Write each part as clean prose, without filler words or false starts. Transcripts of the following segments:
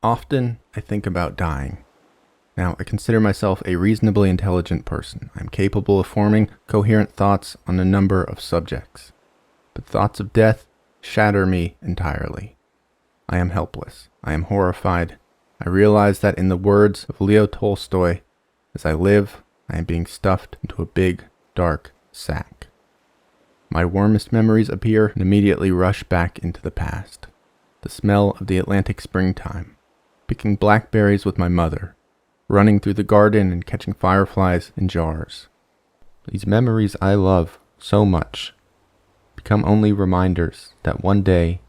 Often, I think about dying. Now, I consider myself a reasonably intelligent person. I am capable of forming coherent thoughts on a number of subjects. But thoughts of death shatter me entirely. I am helpless. I am horrified. I realize that in the words of Leo Tolstoy, as I live, I am being stuffed into a big, dark sack. My warmest memories appear and immediately rush back into the past. The smell of the Atlantic springtime, picking blackberries with my mother, running through the garden and catching fireflies in jars. These memories I love so much become only reminders that one day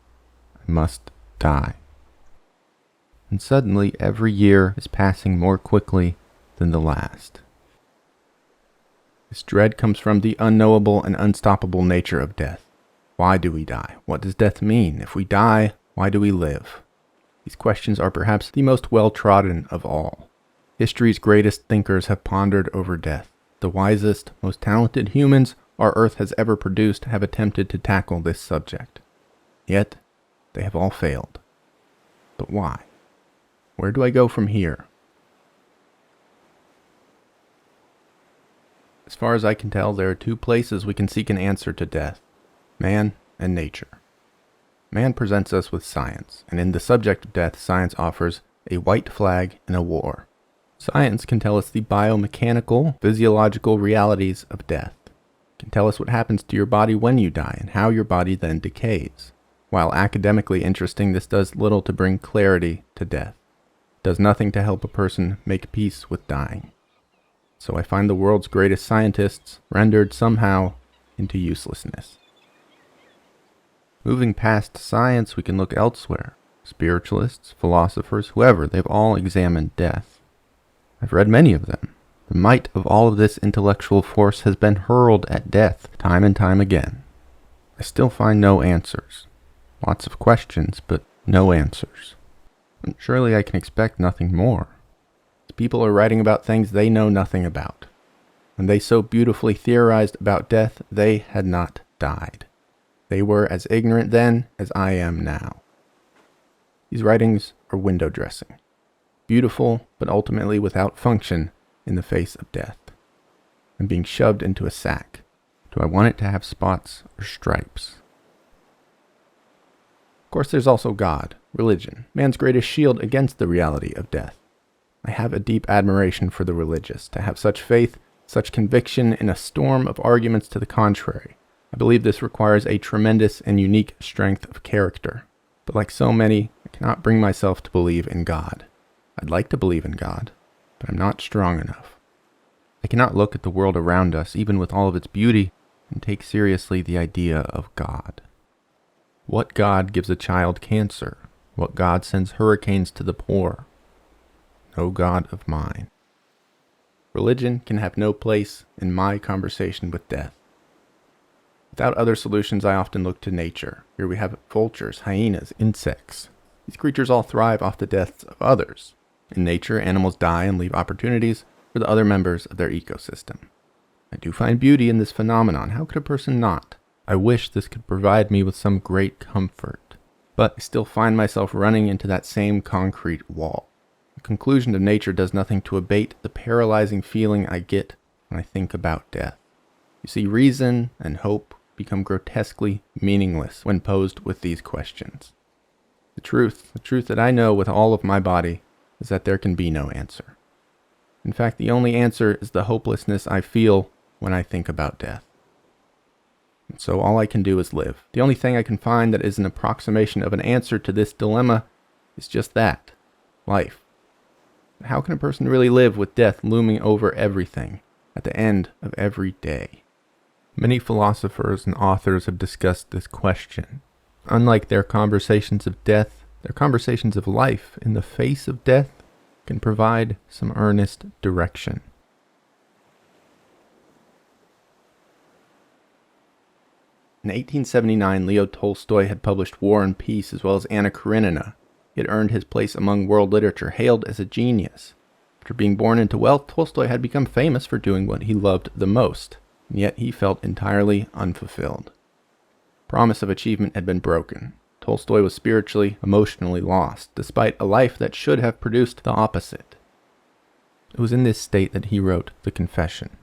I must die. And suddenly every year is passing more quickly than the last. This dread comes from the unknowable and unstoppable nature of death. Why do we die? What does death mean? If we die, why do we live? These questions are perhaps the most well-trodden of all. History's greatest thinkers have pondered over death. The wisest, most talented humans our Earth has ever produced have attempted to tackle this subject. Yet, they have all failed. But why? Where do I go from here? As far as I can tell, there are two places we can seek an answer to death: man and nature. Man presents us with science, and in the subject of death, science offers a white flag in a war. Science can tell us the biomechanical, physiological realities of death. It can tell us what happens to your body when you die and how your body then decays. While academically interesting, this does little to bring clarity to death. It does nothing to help a person make peace with dying. So I find the world's greatest scientists rendered somehow into uselessness. Moving past science, we can look elsewhere. Spiritualists, philosophers, whoever, they've all examined death. I've read many of them. The might of all of this intellectual force has been hurled at death time and time again. I still find no answers. Lots of questions, but no answers. And surely I can expect nothing more. People are writing about things they know nothing about. When they so beautifully theorized about death, they had not died. They were as ignorant then as I am now. These writings are window dressing. Beautiful, but ultimately without function in the face of death. I'm being shoved into a sack. Do I want it to have spots or stripes? Of course, there's also God, religion, man's greatest shield against the reality of death. I have a deep admiration for the religious. To have such faith, such conviction in a storm of arguments to the contrary. I believe this requires a tremendous and unique strength of character. But like so many, I cannot bring myself to believe in God. I'd like to believe in God, but I'm not strong enough. I cannot look at the world around us, even with all of its beauty, and take seriously the idea of God. What God gives a child cancer? What God sends hurricanes to the poor? No God of mine. Religion can have no place in my conversation with death. Without other solutions, I often look to nature. Here we have vultures, hyenas, insects. These creatures all thrive off the deaths of others. In nature, animals die and leave opportunities for the other members of their ecosystem. I do find beauty in this phenomenon. How could a person not? I wish this could provide me with some great comfort. But I still find myself running into that same concrete wall. The conclusion of nature does nothing to abate the paralyzing feeling I get when I think about death. You see, reason and hope become grotesquely meaningless when posed with these questions. The truth that I know with all of my body, is that there can be no answer. In fact, the only answer is the hopelessness I feel when I think about death. And so all I can do is live. The only thing I can find that is an approximation of an answer to this dilemma is just that: life. How can a person really live with death looming over everything at the end of every day? Many philosophers and authors have discussed this question. Unlike their conversations of death, their conversations of life in the face of death can provide some earnest direction. In 1879, Leo Tolstoy had published War and Peace as well as Anna Karenina. He had earned his place among world literature, hailed as a genius. After being born into wealth, Tolstoy had become famous for doing what he loved the most, and yet he felt entirely unfulfilled. Promise of achievement had been broken. Tolstoy was spiritually, emotionally lost, despite a life that should have produced the opposite. It was in this state that he wrote The Confession.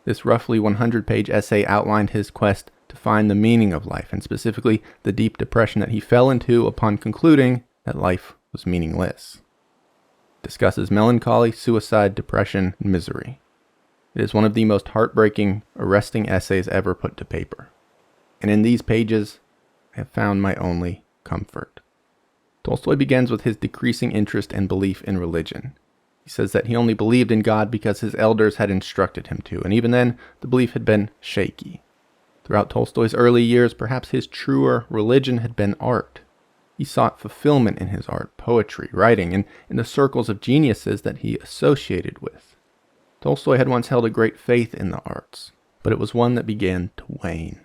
This roughly 100-page essay outlined his quest to find the meaning of life, and specifically the deep depression that he fell into upon concluding that life was meaningless. It discusses melancholy, suicide, depression, and misery. It is one of the most heartbreaking, arresting essays ever put to paper. And in these pages, I have found my only comfort. Tolstoy begins with his decreasing interest and belief in religion. He says that he only believed in God because his elders had instructed him to, and even then, the belief had been shaky. Throughout Tolstoy's early years, perhaps his truer religion had been art. He sought fulfillment in his art, poetry, writing, and in the circles of geniuses that he associated with. Tolstoy had once held a great faith in the arts, but it was one that began to wane.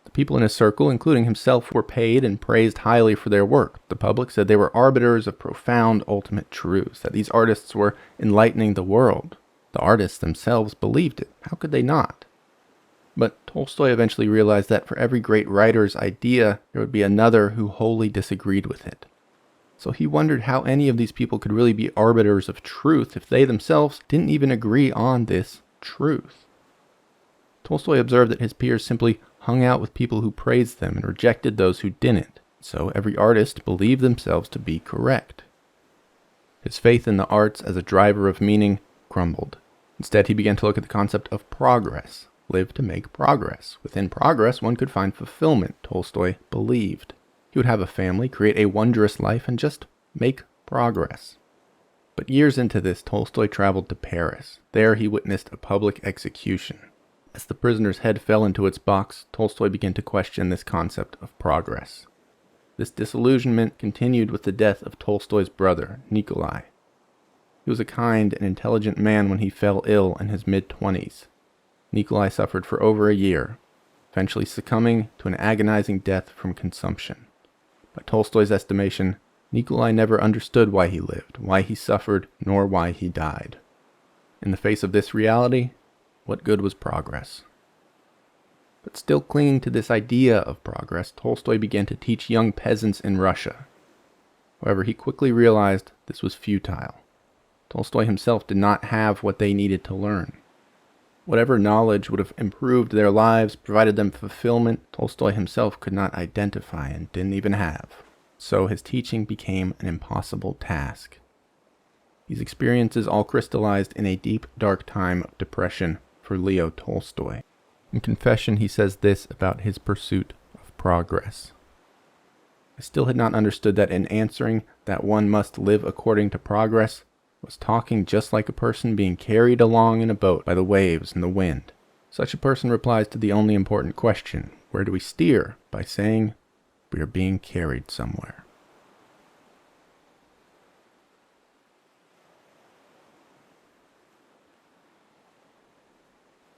The people in his circle, including himself, were paid and praised highly for their work. The public said they were arbiters of profound ultimate truths, that these artists were enlightening the world. The artists themselves believed it. How could they not? But Tolstoy eventually realized that for every great writer's idea, there would be another who wholly disagreed with it. So he wondered how any of these people could really be arbiters of truth if they themselves didn't even agree on this truth. Tolstoy observed that his peers simply hung out with people who praised them and rejected those who didn't. So every artist believed themselves to be correct. His faith in the arts as a driver of meaning crumbled. Instead, he began to look at the concept of progress. Live to make progress. Within progress, one could find fulfillment, Tolstoy believed. He would have a family, create a wondrous life, and just make progress. But years into this, Tolstoy traveled to Paris. There he witnessed a public execution. As the prisoner's head fell into its box, Tolstoy began to question this concept of progress. This disillusionment continued with the death of Tolstoy's brother, Nikolai. He was a kind and intelligent man when he fell ill in his mid-20s. Nikolai suffered for over a year, eventually succumbing to an agonizing death from consumption. By Tolstoy's estimation, Nikolai never understood why he lived, why he suffered, nor why he died. In the face of this reality, what good was progress? But still clinging to this idea of progress, Tolstoy began to teach young peasants in Russia. However, he quickly realized this was futile. Tolstoy himself did not have what they needed to learn. Whatever knowledge would have improved their lives, provided them fulfillment, Tolstoy himself could not identify and didn't even have. So his teaching became an impossible task. These experiences all crystallized in a deep, dark time of depression for Leo Tolstoy. In Confession, he says this about his pursuit of progress. I still had not understood that in answering that one must live according to progress, was talking just like a person being carried along in a boat by the waves and the wind. Such a person replies to the only important question, where do we steer, by saying, we are being carried somewhere.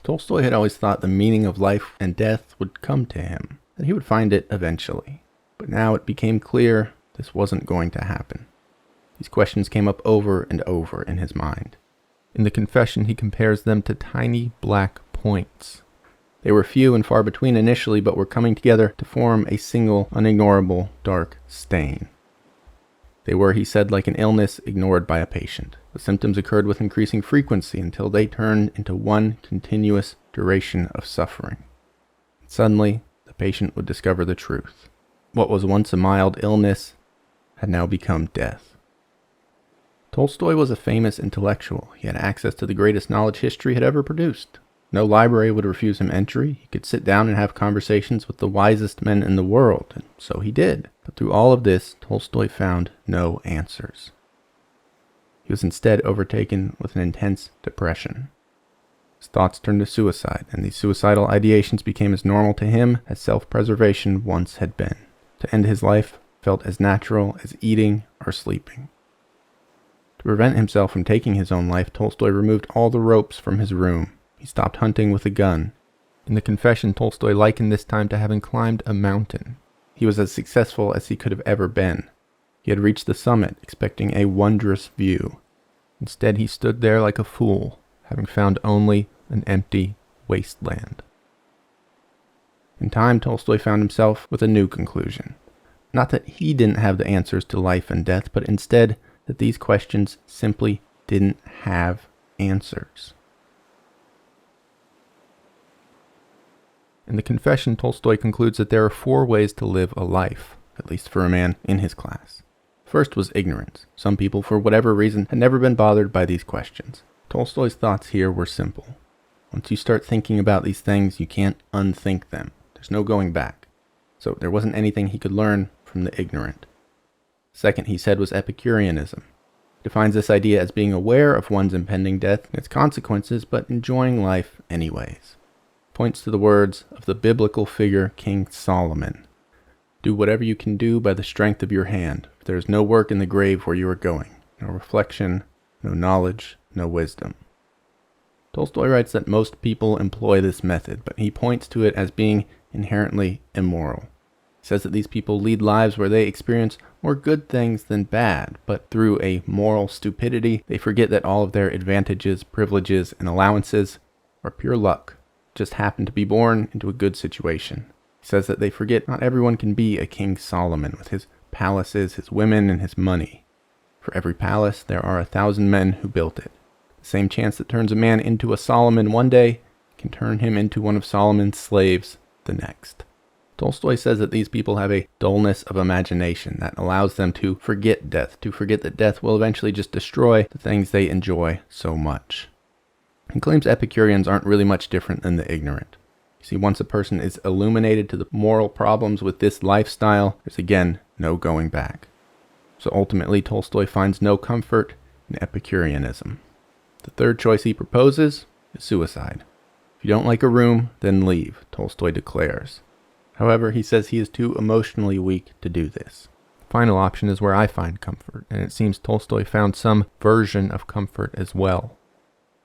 Tolstoy had always thought the meaning of life and death would come to him, that he would find it eventually. But now it became clear this wasn't going to happen. These questions came up over and over in his mind. In the Confession, he compares them to tiny black points. They were few and far between initially, but were coming together to form a single, unignorable, dark stain. They were, he said, like an illness ignored by a patient. The symptoms occurred with increasing frequency until they turned into one continuous duration of suffering. Suddenly, the patient would discover the truth. What was once a mild illness had now become death. Tolstoy was a famous intellectual. He had access to the greatest knowledge history had ever produced. No library would refuse him entry. He could sit down and have conversations with the wisest men in the world, and so he did. But through all of this, Tolstoy found no answers. He was instead overtaken with an intense depression. His thoughts turned to suicide, and these suicidal ideations became as normal to him as self-preservation once had been. To end his life felt as natural as eating or sleeping. To prevent himself from taking his own life, Tolstoy removed all the ropes from his room. He stopped hunting with a gun. In the Confession, Tolstoy likened this time to having climbed a mountain. He was as successful as he could have ever been. He had reached the summit, expecting a wondrous view. Instead, he stood there like a fool, having found only an empty wasteland. In time, Tolstoy found himself with a new conclusion. Not that he didn't have the answers to life and death, but instead that these questions simply didn't have answers. In the Confession, Tolstoy concludes that there are 4 ways to live a life, at least for a man in his class. First was ignorance. Some people, for whatever reason, had never been bothered by these questions. Tolstoy's thoughts here were simple. Once you start thinking about these things, you can't unthink them. There's no going back. So there wasn't anything he could learn from the ignorant. Second, he said, was Epicureanism. He defines this idea as being aware of one's impending death and its consequences, but enjoying life anyways. Points to the words of the biblical figure King Solomon. Do whatever you can do by the strength of your hand, for there is no work in the grave where you are going, no reflection, no knowledge, no wisdom. Tolstoy writes that most people employ this method, but he points to it as being inherently immoral. He says that these people lead lives where they experience more good things than bad, but through a moral stupidity, they forget that all of their advantages, privileges, and allowances are pure luck, just happen to be born into a good situation. He says that they forget not everyone can be a King Solomon with his palaces, his women, and his money. For every palace, there are 1,000 men who built it. The same chance that turns a man into a Solomon one day can turn him into one of Solomon's slaves the next. Tolstoy says that these people have a dullness of imagination that allows them to forget death, to forget that death will eventually just destroy the things they enjoy so much. He claims Epicureans aren't really much different than the ignorant. You see, once a person is illuminated to the moral problems with this lifestyle, there's again no going back. So ultimately, Tolstoy finds no comfort in Epicureanism. The third choice he proposes is suicide. If you don't like a room, then leave, Tolstoy declares. However, he says he is too emotionally weak to do this. The final option is where I find comfort, and it seems Tolstoy found some version of comfort as well.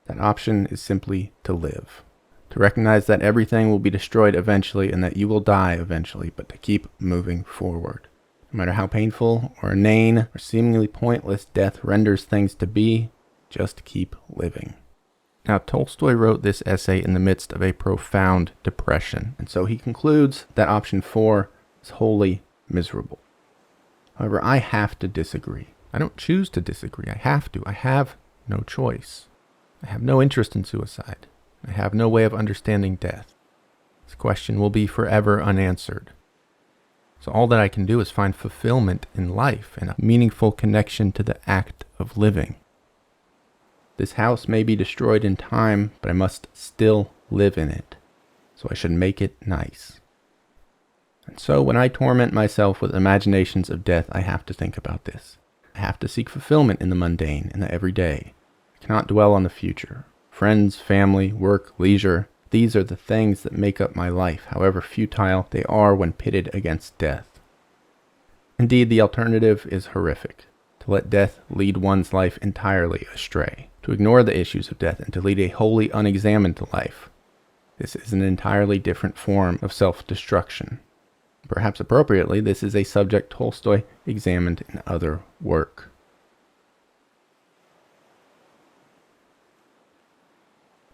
That option is simply to live. To recognize that everything will be destroyed eventually and that you will die eventually, but to keep moving forward. No matter how painful or inane or seemingly pointless death renders things to be, just keep living. Now, Tolstoy wrote this essay in the midst of a profound depression, and so he concludes that option 4 is wholly miserable. However, I have to disagree. I don't choose to disagree. I have to. I have no choice. I have no interest in suicide. I have no way of understanding death. This question will be forever unanswered. So all that I can do is find fulfillment in life and a meaningful connection to the act of living. This house may be destroyed in time, but I must still live in it, so I should make it nice. And so when I torment myself with imaginations of death, I have to think about this. I have to seek fulfillment in the mundane, in the everyday. I cannot dwell on the future. Friends, family, work, leisure, these are the things that make up my life, however futile they are when pitted against death. Indeed, the alternative is horrific. To let death lead one's life entirely astray. To ignore the issues of death and to lead a wholly unexamined life. This is an entirely different form of self-destruction. Perhaps appropriately, this is a subject Tolstoy examined in other work.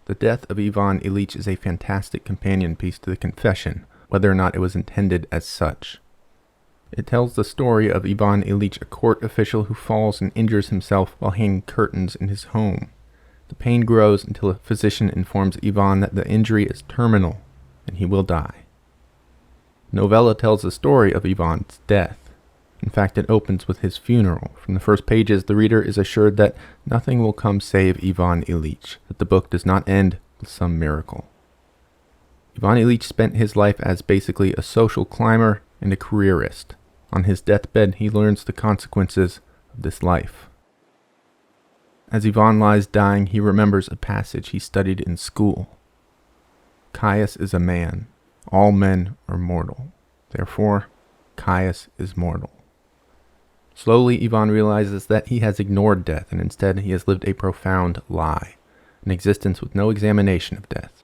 The Death of Yvonne Ilyich is a fantastic companion piece to the Confession, whether or not it was intended as such. It tells the story of Ivan Ilyich, a court official who falls and injures himself while hanging curtains in his home. The pain grows until a physician informs Ivan that the injury is terminal and he will die. The novella tells the story of Ivan's death. In fact, it opens with his funeral. From the first pages, the reader is assured that nothing will come save Ivan Ilyich, that the book does not end with some miracle. Ivan Ilyich spent his life as basically a social climber and a careerist. On his deathbed, he learns the consequences of this life. As Ivan lies dying, he remembers a passage he studied in school. Caius is a man. All men are mortal. Therefore, Caius is mortal. Slowly, Ivan realizes that he has ignored death, and instead he has lived a profound lie, an existence with no examination of death.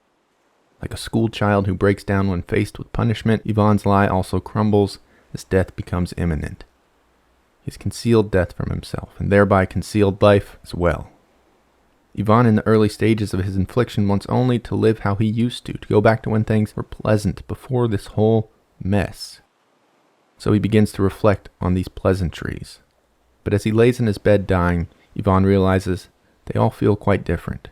Like a school child who breaks down when faced with punishment, Ivan's lie also crumbles as death becomes imminent. He has concealed death from himself, and thereby concealed life as well. Yvonne, in the early stages of his infliction, wants only to live how he used to go back to when things were pleasant before this whole mess. So he begins to reflect on these pleasantries. But as he lays in his bed dying, Yvonne realizes they all feel quite different.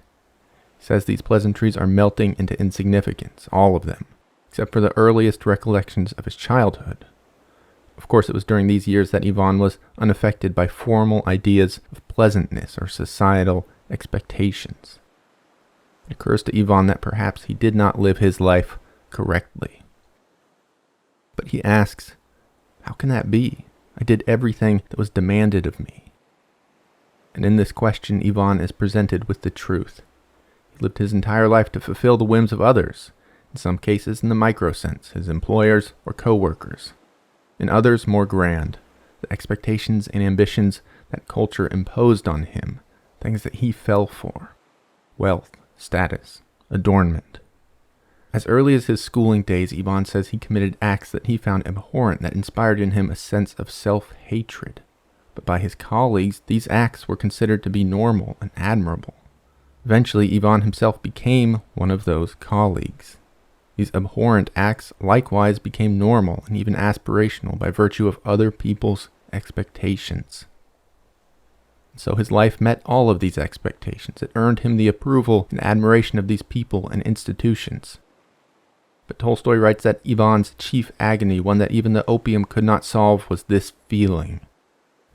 He says these pleasantries are melting into insignificance, all of them, except for the earliest recollections of his childhood. Of course, it was during these years that Yvonne was unaffected by formal ideas of pleasantness or societal expectations. It occurs to Yvonne that perhaps he did not live his life correctly. But he asks, how can that be? I did everything that was demanded of me. And in this question, Yvonne is presented with the truth. He lived his entire life to fulfill the whims of others, in some cases in the micro sense, his employers or co-workers. In others, more grand, the expectations and ambitions that culture imposed on him, things that he fell for. Wealth, status, adornment. As early as his schooling days, Yvonne says he committed acts that he found abhorrent that inspired in him a sense of self-hatred. But by his colleagues, these acts were considered to be normal and admirable. Eventually, Yvonne himself became one of those colleagues. These abhorrent acts likewise became normal and even aspirational by virtue of other people's expectations. So his life met all of these expectations. It earned him the approval and admiration of these people and institutions. But Tolstoy writes that Yvonne's chief agony, one that even the opium could not solve, was this feeling.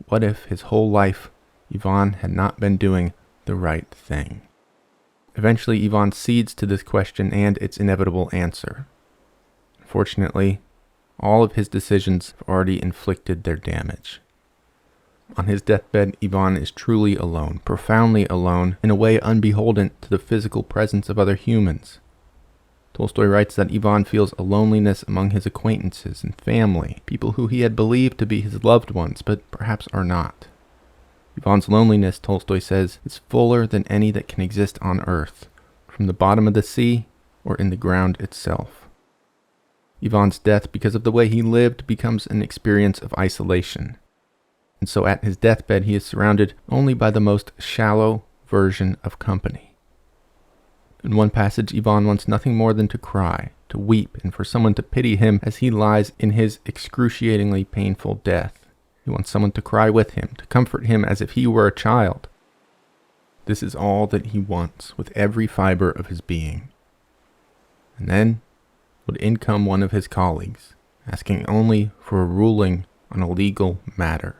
What if his whole life Yvonne had not been doing the right thing? Eventually, Yvonne cedes to this question and its inevitable answer. Unfortunately, all of his decisions have already inflicted their damage. On his deathbed, Yvonne is truly alone, profoundly alone, in a way unbeholden to the physical presence of other humans. Tolstoy writes that Yvonne feels a loneliness among his acquaintances and family, people who he had believed to be his loved ones, but perhaps are not. Yvonne's loneliness, Tolstoy says, is fuller than any that can exist on earth, from the bottom of the sea or in the ground itself. Yvonne's death, because of the way he lived, becomes an experience of isolation. And so at his deathbed he is surrounded only by the most shallow version of company. In one passage, Yvonne wants nothing more than to cry, to weep, and for someone to pity him as he lies in his excruciatingly painful death. He wants someone to cry with him, to comfort him as if he were a child. This is all that he wants with every fiber of his being. And then would in come one of his colleagues, asking only for a ruling on a legal matter.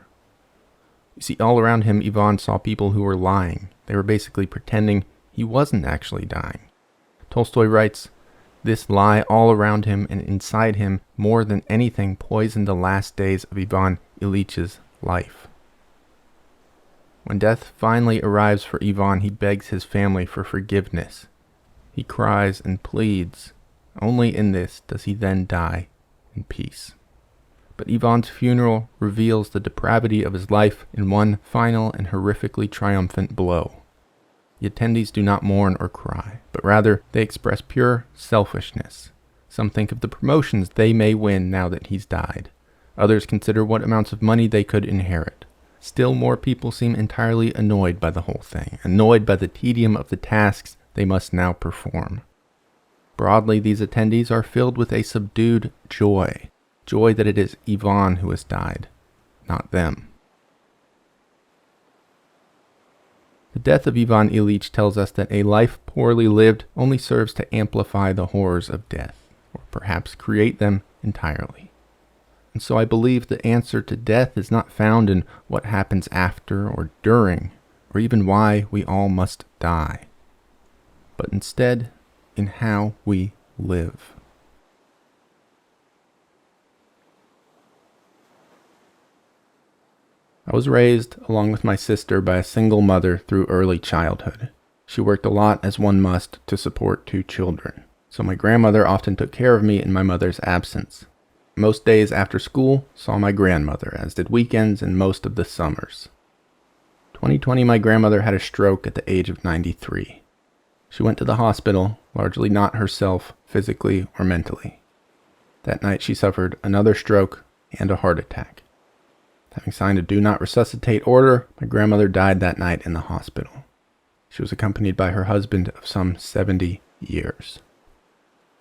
You see, all around him, Yvonne saw people who were lying. They were basically pretending he wasn't actually dying. Tolstoy writes, this lie all around him and inside him, more than anything, poisoned the last days of Ivan Ilyич's life. When death finally arrives for Ivan, he begs his family for forgiveness. He cries and pleads. Only in this does he then die in peace. But Ivan's funeral reveals the depravity of his life in one final and horrifically triumphant blow. The attendees do not mourn or cry, but rather they express pure selfishness. Some think of the promotions they may win now that he's died. Others consider what amounts of money they could inherit. Still more people seem entirely annoyed by the whole thing, annoyed by the tedium of the tasks they must now perform. Broadly, these attendees are filled with a subdued joy that it is Ivan who has died, not them. The death of Ivan Ilyich tells us that a life poorly lived only serves to amplify the horrors of death, or perhaps create them entirely. And so I believe the answer to death is not found in what happens after or during, or even why we all must die, but instead in how we live. I was raised, along with my sister, by a single mother through early childhood. She worked a lot, as one must, to support 2 children, so my grandmother often took care of me in my mother's absence. Most days after school saw my grandmother, as did weekends and most of the summers. 2020, my grandmother had a stroke at the age of 93. She went to the hospital, largely not herself, physically or mentally. That night she suffered another stroke and a heart attack. Having signed a do not resuscitate order, my grandmother died that night in the hospital. She was accompanied by her husband of some 70 years.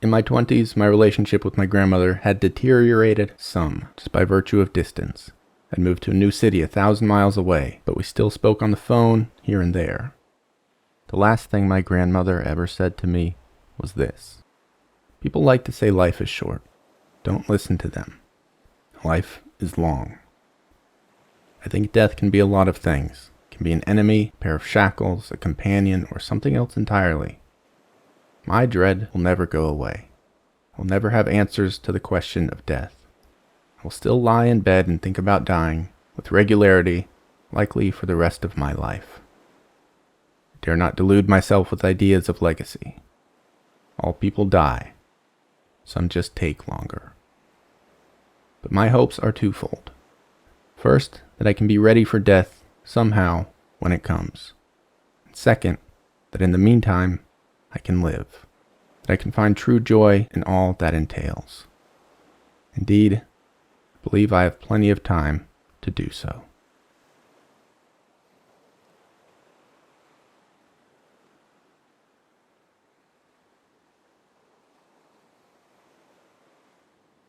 In my 20s, my relationship with my grandmother had deteriorated some, just by virtue of distance. I'd moved to a new city 1,000 miles away, but we still spoke on the phone here and there. The last thing my grandmother ever said to me was this: "People like to say life is short. Don't listen to them. Life is long." I think death can be a lot of things. It can be an enemy, a pair of shackles, a companion, or something else entirely. My dread will never go away. I will never have answers to the question of death. I will still lie in bed and think about dying, with regularity, likely for the rest of my life. I dare not delude myself with ideas of legacy. All people die. Some just take longer. But my hopes are twofold. First, that I can be ready for death somehow when it comes. And second, that in the meantime, I can live. That I can find true joy in all that entails. Indeed, I believe I have plenty of time to do so.